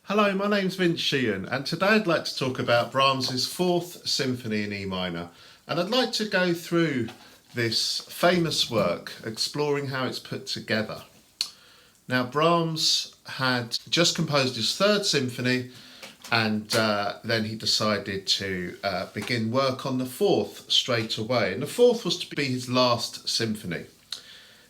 Hello, my name's Vince Sheehan, and today I'd like to talk about Brahms's Fourth Symphony in E minor. And I'd like to go through this famous work, exploring how it's put together. Now, Brahms had just composed his third symphony, and then he decided to begin work on the fourth straight away. And the fourth was to be his last symphony.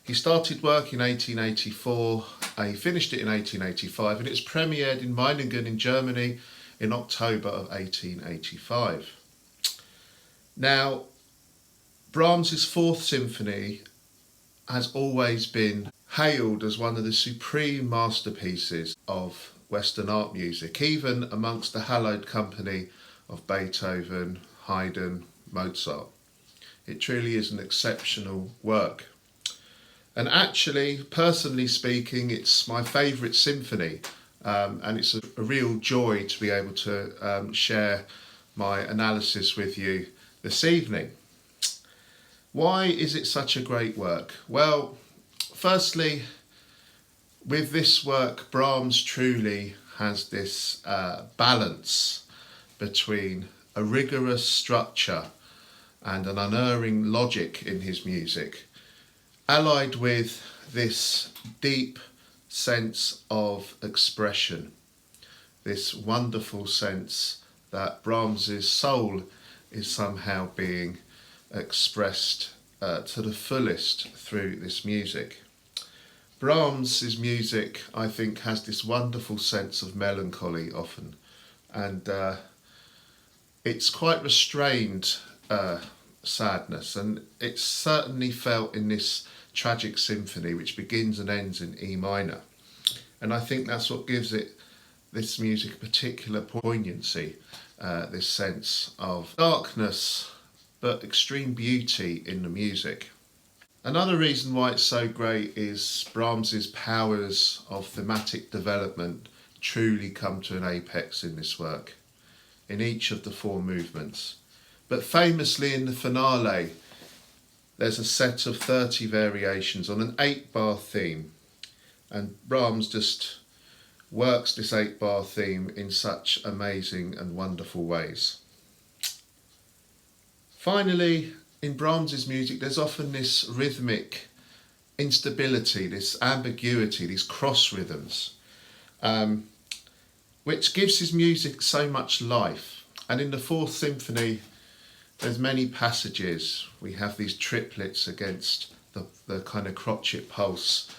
He started work in 1884, he finished it in 1885, and it was premiered in Meiningen in Germany in October of 1885. Now, Brahms's Fourth Symphony has always been hailed as one of the supreme masterpieces of Western art music, even amongst the hallowed company of Beethoven, Haydn, Mozart. It truly is an exceptional work. And actually, personally speaking, it's my favourite symphony, and it's a real joy to be able to share my analysis with you this evening. Why is it such a great work? Well, firstly, with this work, Brahms truly has this balance between a rigorous structure and an unerring logic in his music, allied with this deep sense of expression, this wonderful sense that Brahms's soul is somehow being expressed to the fullest through this music. Brahms's music, I think, has this wonderful sense of melancholy often, and it's quite restrained sadness, and it's certainly felt in this tragic symphony which begins and ends in E minor. And I think that's what gives this music a particular poignancy, this sense of darkness but extreme beauty in the music. Another reason why it's so great is Brahms's powers of thematic development truly come to an apex in this work, in each of the four movements. But famously in the finale, there's a set of 30 variations on an 8-bar theme, and Brahms just works this 8-bar theme in such amazing and wonderful ways. Finally, in Brahms's music, there's often this rhythmic instability, this ambiguity, these cross rhythms, which gives his music so much life. And in the Fourth Symphony, there's many passages. We have these triplets against the kind of crotchet pulse,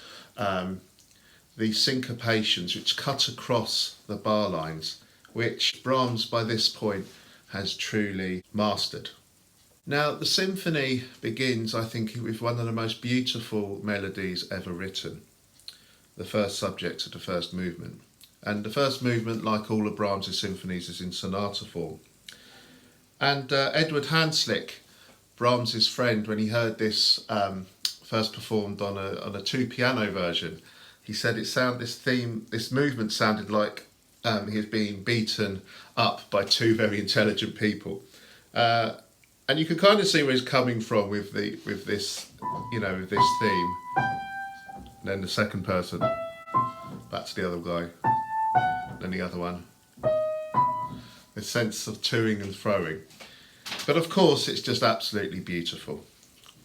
these syncopations which cut across the bar lines, which Brahms by this point has truly mastered. Now, the symphony begins, I think, with one of the most beautiful melodies ever written, the first subject of the first movement. And the first movement, like all of Brahms's symphonies, is in sonata form. And Edward Hanslick, Brahms's friend, when he heard this first performed on a 2-piano version, he said this movement sounded like he was being beaten up by two very intelligent people. And you can kind of see where he's coming from with this theme. And then the second person, back to the other guy, then the other one. A sense of toing and froing. But of course, it's just absolutely beautiful.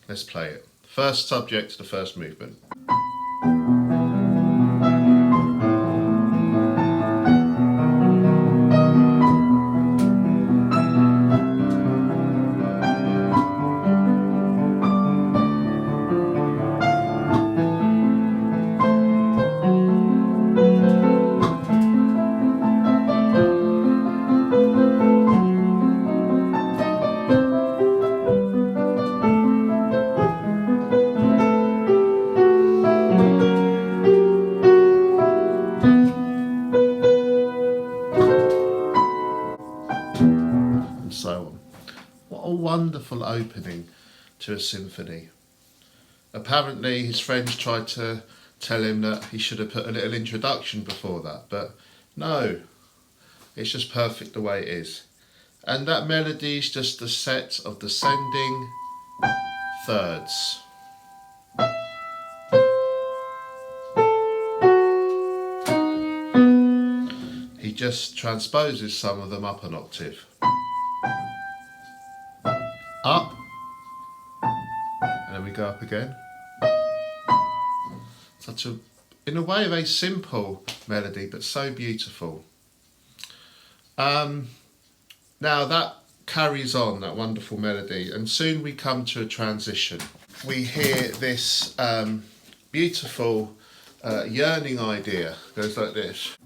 Let's play it. First subject to the first movement. So on. What a wonderful opening to a symphony. Apparently his friends tried to tell him that he should have put a little introduction before that, but no, it's just perfect the way it is. And that melody is just a set of descending thirds. just transposes some of them up an octave. Up, and then we go up again. Such a, in a way, a very simple melody, but so beautiful. Now that carries on, that wonderful melody, and soon we come to a transition. We hear this beautiful yearning idea, goes like this.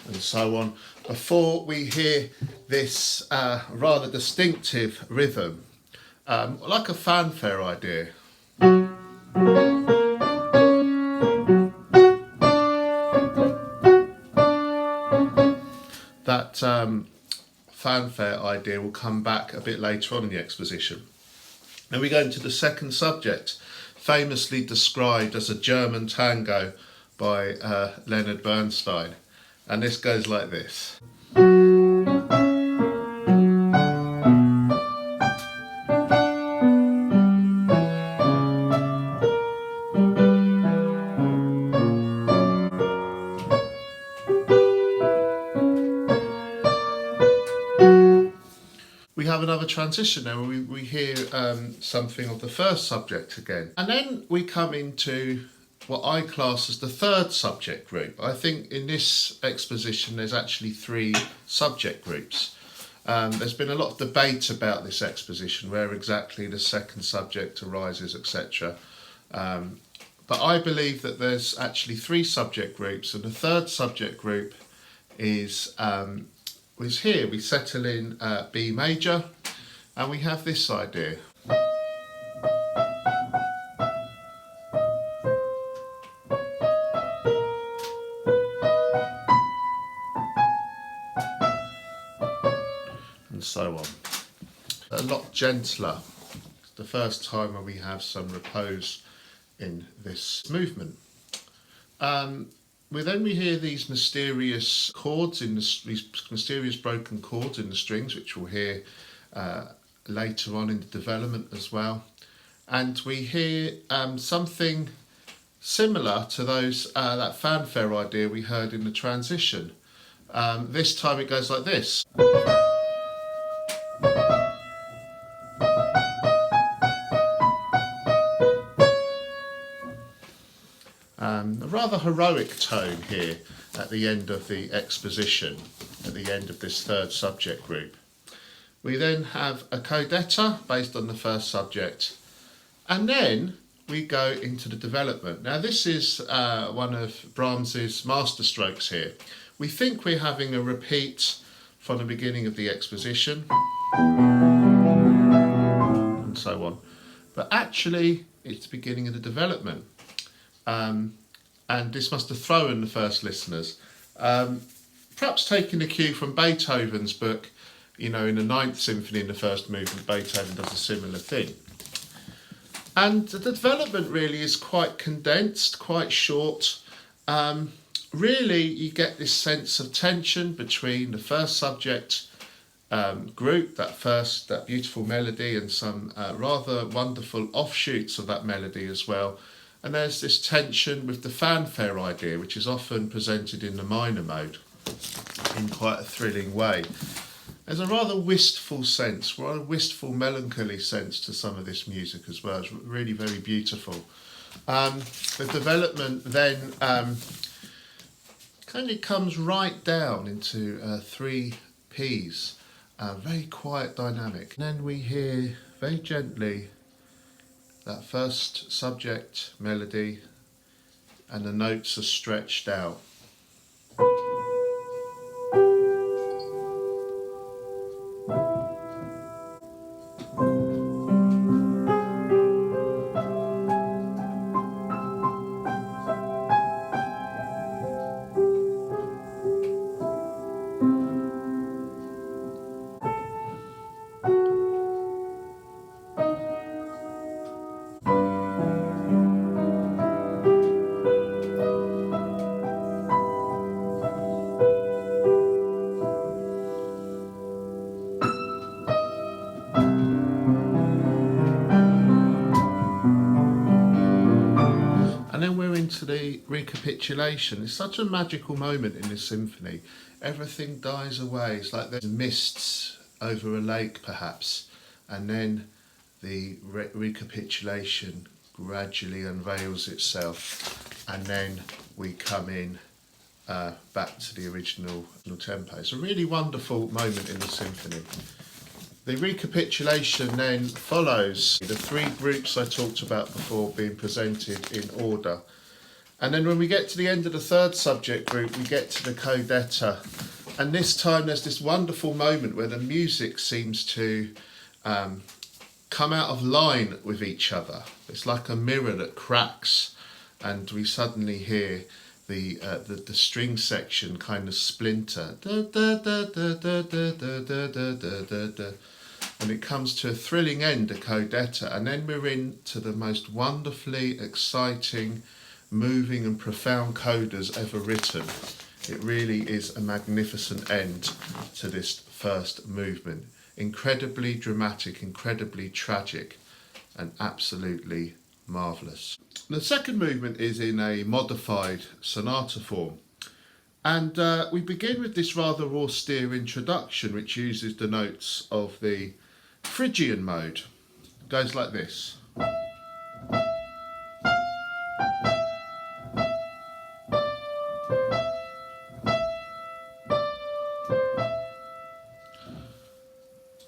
And so on, before we hear this rather distinctive rhythm, like a fanfare idea. That fanfare idea will come back a bit later on in the exposition. Then we go into the second subject, famously described as a German tango by Leonard Bernstein. And this goes like this. We have another transition now where we hear something of the first subject again. And then we come into what I class as the third subject group. I think in this exposition there's actually three subject groups. There's been a lot of debate about this exposition, where exactly the second subject arises, etc. But I believe that there's actually three subject groups, and the third subject group is here. We settle in B major, and we have this idea. And so on. A lot gentler. It's the first time when we have some repose in this movement. We hear these mysterious chords these mysterious broken chords in the strings, which we'll hear later on in the development as well. And we hear something similar to those that fanfare idea we heard in the transition. This time it goes like this. A rather heroic tone here at the end of the exposition, at the end of this third subject group. We then have a Codetta based on the first subject, and then we go into the development. Now this is one of Brahms's masterstrokes here. We think we're having a repeat from the beginning of the exposition, and so on. But actually it's the beginning of the development. And this must have thrown the first listeners. Perhaps taking a cue from Beethoven's book, in the Ninth Symphony in the first movement, Beethoven does a similar thing. And the development really is quite condensed, quite short. Really, you get this sense of tension between the first subject group, that beautiful melody, and some rather wonderful offshoots of that melody as well. And there's this tension with the fanfare idea, which is often presented in the minor mode in quite a thrilling way. There's a rather wistful sense, rather wistful, melancholy sense to some of this music as well. It's really very beautiful. The development then kind of comes right down into three Ps, very quiet dynamic. And then we hear very gently that first subject melody, and the notes are stretched out. Recapitulation. It's such a magical moment in this symphony. Everything dies away. It's like there's mists over a lake perhaps, and then the recapitulation gradually unveils itself, and then we come in back to the original tempo. It's a really wonderful moment in the symphony. The recapitulation then follows the three groups I talked about before being presented in order. And then when we get to the end of the third subject group, we get to the Codetta. And this time there's this wonderful moment where the music seems to come out of line with each other. It's like a mirror that cracks, and we suddenly hear the string section kind of splinter. And it comes to a thrilling end, a Codetta, and then we're into the most wonderfully exciting, moving and profound codas ever written. It really is a magnificent end to this first movement. Incredibly dramatic, incredibly tragic, and absolutely marvellous. The second movement is in a modified sonata form. And we begin with this rather austere introduction, which uses the notes of the Phrygian mode. It goes like this.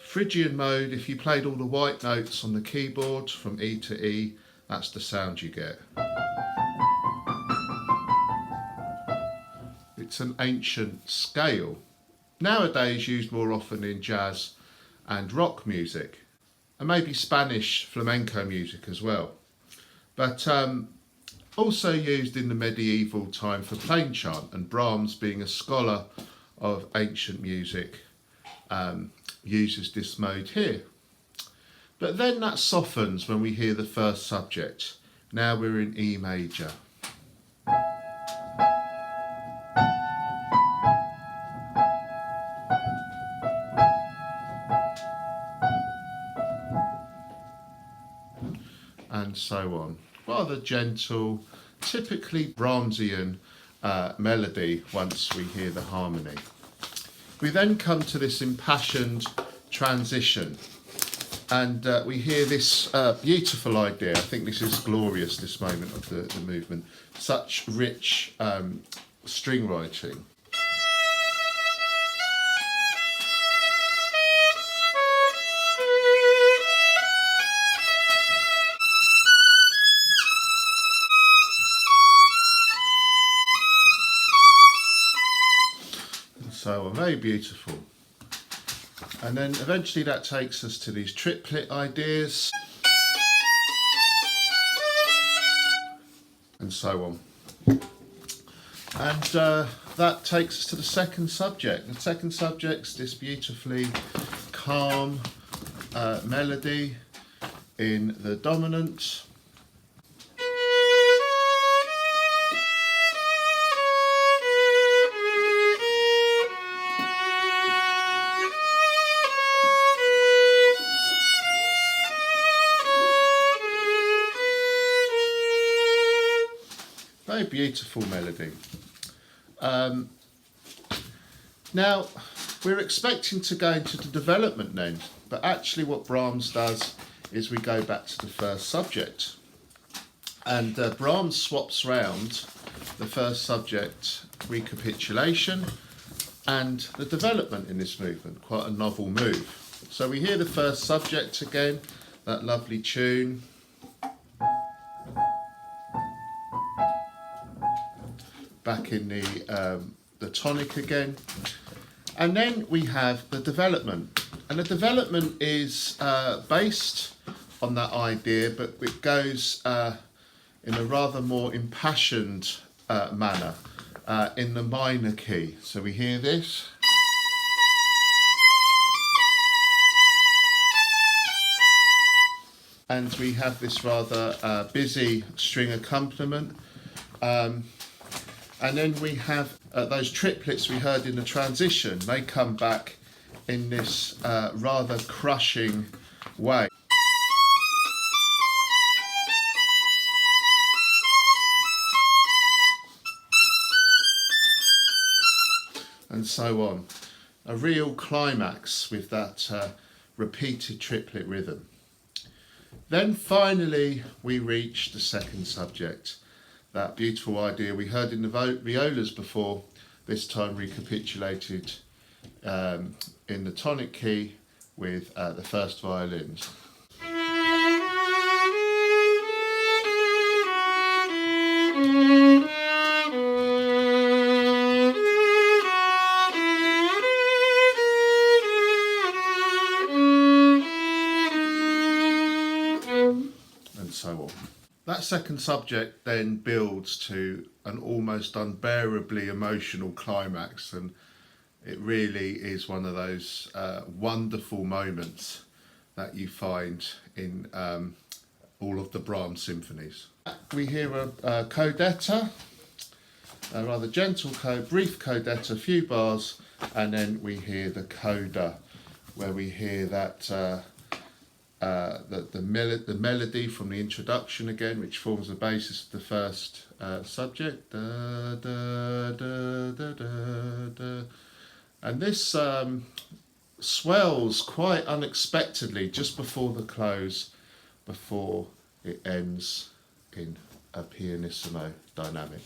Phrygian mode, if you played all the white notes on the keyboard from E to E, that's the sound you get. It's an ancient scale, nowadays used more often in jazz and rock music, and maybe Spanish flamenco music as well, but also used in the medieval time for plain chant, and Brahms, being a scholar of ancient music, uses this mode here. But then that softens when we hear the first subject. Now we're in E major. And so on. Rather gentle, typically Brahmsian melody once we hear the harmony. We then come to this impassioned transition, and we hear this beautiful idea. I think this is glorious, this moment of the movement. Such rich string writing. So very beautiful. And then eventually that takes us to these triplet ideas, and so on. And that takes us to the second subject. The second subject's this beautifully calm melody in the dominant. Very beautiful melody. Now, we're expecting to go into the development then, but actually what Brahms does is we go back to the first subject. And Brahms swaps round the first subject, recapitulation, and the development in this movement. Quite a novel move. So we hear the first subject again, that lovely tune. Back in the tonic again, and then we have the development, and the development is based on that idea, but it goes in a rather more impassioned manner in the minor key. So we hear this. And we have this rather busy string accompaniment. And then we have those triplets we heard in the transition. They come back in this rather crushing way. and so on. A real climax with that repeated triplet rhythm. Then finally we reach the second subject, that beautiful idea we heard in the violas before, this time recapitulated in the tonic key with the first violins. And so on. That second subject then builds to an almost unbearably emotional climax, and it really is one of those wonderful moments that you find in all of the Brahms symphonies. We hear a Codetta, a rather gentle, brief Codetta, a few bars, and then we hear the Coda, where we hear that the melody from the introduction again, which forms the basis of the first subject. Da, da, da, da, da, da. And this swells quite unexpectedly just before the close, before it ends in a pianissimo dynamic.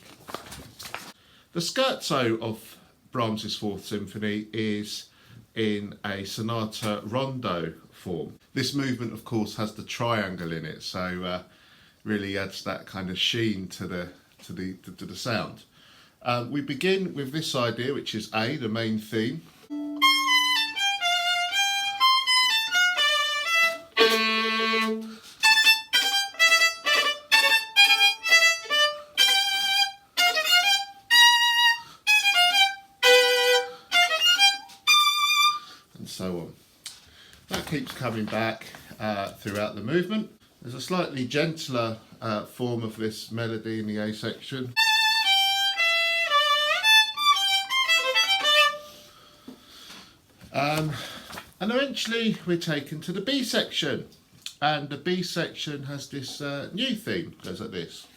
The scherzo of Brahms's Fourth Symphony is in a sonata rondo form. This movement, of course, has the triangle in it, so really adds that kind of sheen to the sound. We begin with this idea, which is A, the main theme. And so on. That keeps coming back throughout the movement. There's a slightly gentler form of this melody in the A section. And eventually we're taken to the B section, and the B section has this new theme, goes like this.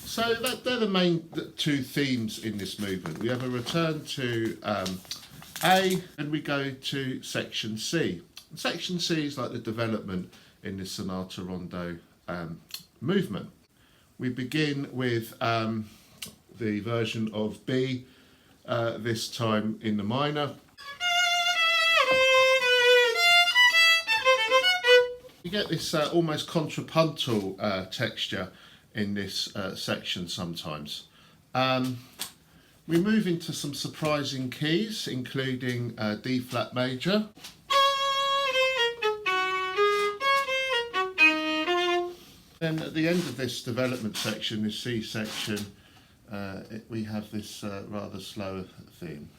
So they're the main two themes in this movement. We have a return to A, and we go to section C. Section C is like the development in this sonata rondo movement. We begin with the version of B, this time in the minor. You get this almost contrapuntal texture in this section sometimes. We move into some surprising keys, including D flat major. Then at the end of this development section, this C section, we have this rather slower theme.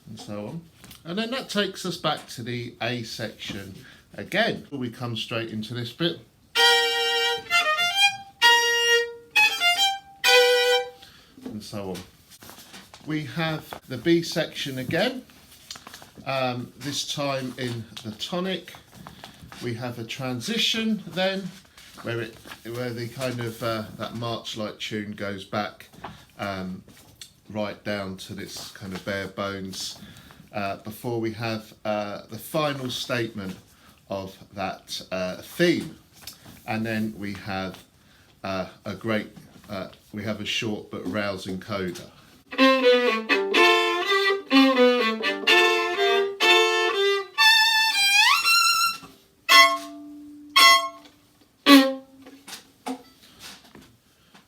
And so on. And then that takes us back to the A section again. We come straight into this bit. And so on. We have the B section again, this time in the tonic. We have a transition then, where the kind of that march-like tune goes back right down to this kind of bare bones, before we have the final statement of that theme, and then we have we have a short but rousing coda.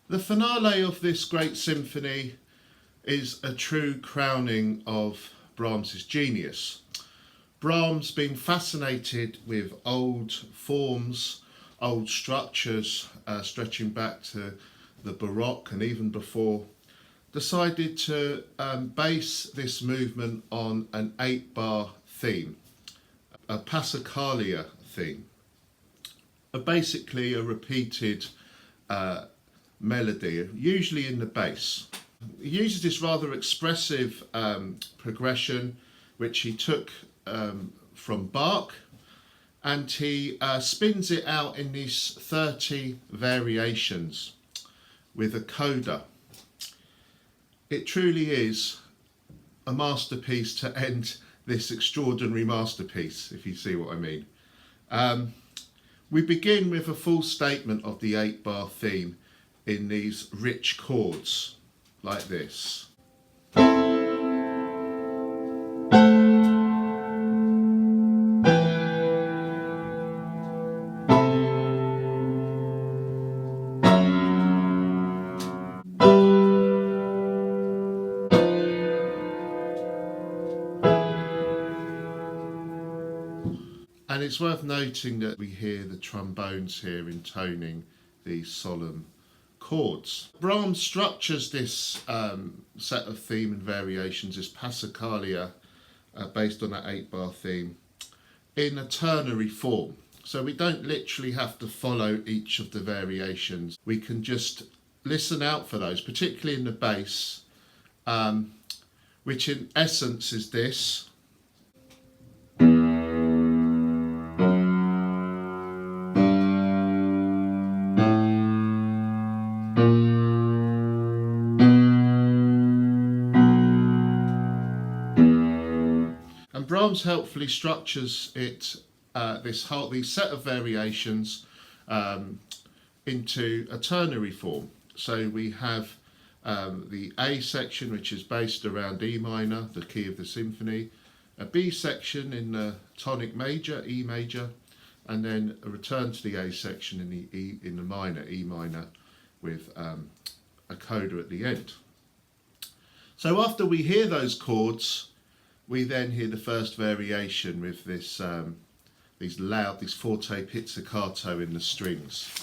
The finale of this great symphony is a true crowning of Brahms's genius. Brahms, being fascinated with old forms, old structures, stretching back to the Baroque and even before, decided to base this movement on an 8-bar theme, a Passacaglia theme, basically a repeated melody, usually in the bass. He uses this rather expressive progression, which he took from Bach, and he spins it out in these 30 variations with a coda. It truly is a masterpiece to end this extraordinary masterpiece, if you see what I mean. We begin with a full statement of the 8-bar theme in these rich chords, like this. And it's worth noting that we hear the trombones here intoning these solemn chords. Brahms structures this set of theme and variations, this Passacaglia, based on that 8-bar theme, in a ternary form. So we don't literally have to follow each of the variations. We can just listen out for those, particularly in the bass, which in essence is this. And Brahms helpfully structures it, these set of variations into a ternary form. So we have the A section, which is based around E minor, the key of the symphony, a B section in the tonic major, E major, and then a return to the A section in the minor, E minor, with a coda at the end. So after we hear those chords, we then hear the first variation with this these forte pizzicato in the strings.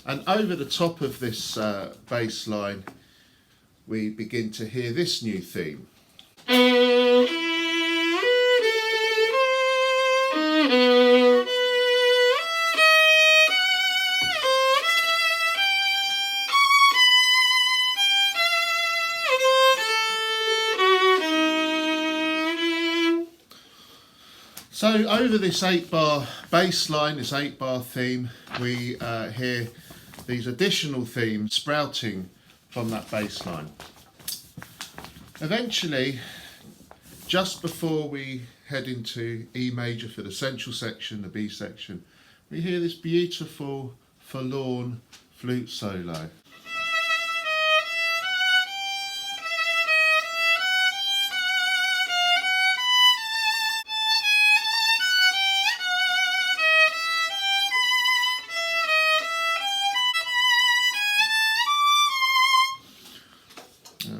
And over the top of this bass line, we begin to hear this new theme. So over this 8-bar bass line, this 8-bar theme, we hear these additional themes sprouting from that bass line. Eventually, just before we head into E major for the central section, the B section, we hear this beautiful, forlorn flute solo.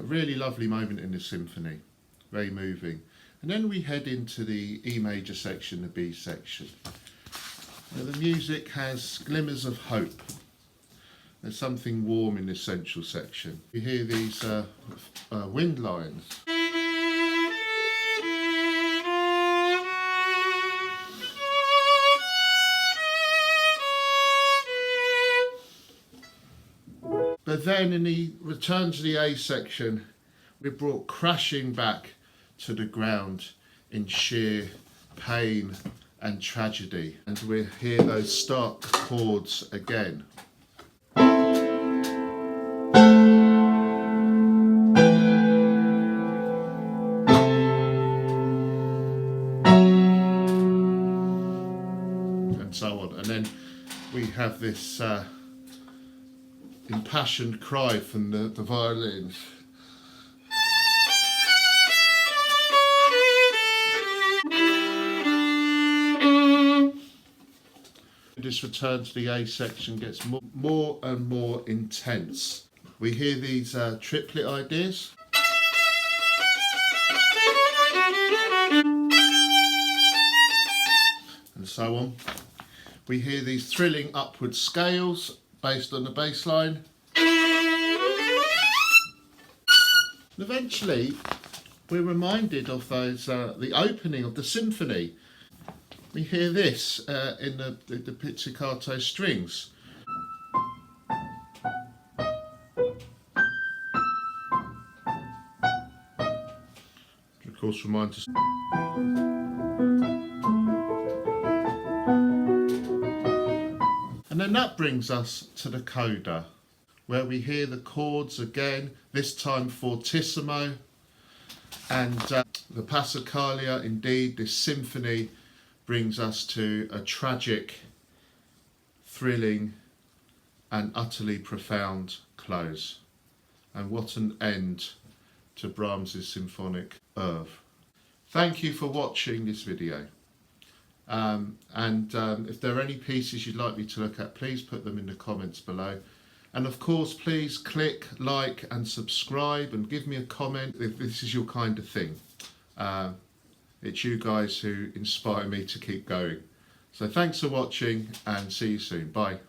Really lovely moment in the symphony, very moving. And then we head into the E major section, the B section. Now the music has glimmers of hope. There's something warm in this central section. You hear these wind lines. But then in the return to the A section, we're brought crashing back to the ground in sheer pain and tragedy. And we hear those stark chords again. And so on. And then we have this impassioned cry from the violins. This return to the A section gets more and more intense. We hear these triplet ideas. And so on. We hear these thrilling upward scales based on the bass line. And eventually, we're reminded of those the opening of the symphony. We hear this in the pizzicato strings. Of course, remind us. And then that brings us to the coda, where we hear the chords again, this time fortissimo, and the Passacaglia. Indeed, this symphony brings us to a tragic, thrilling and utterly profound close. And what an end to Brahms's symphonic oeuvre. Thank you for watching this video. If there are any pieces you'd like me to look at, please put them in the comments below. And of course, please click like and subscribe and give me a comment if this is your kind of thing. It's you guys who inspire me to keep going. So thanks for watching and see you soon. Bye.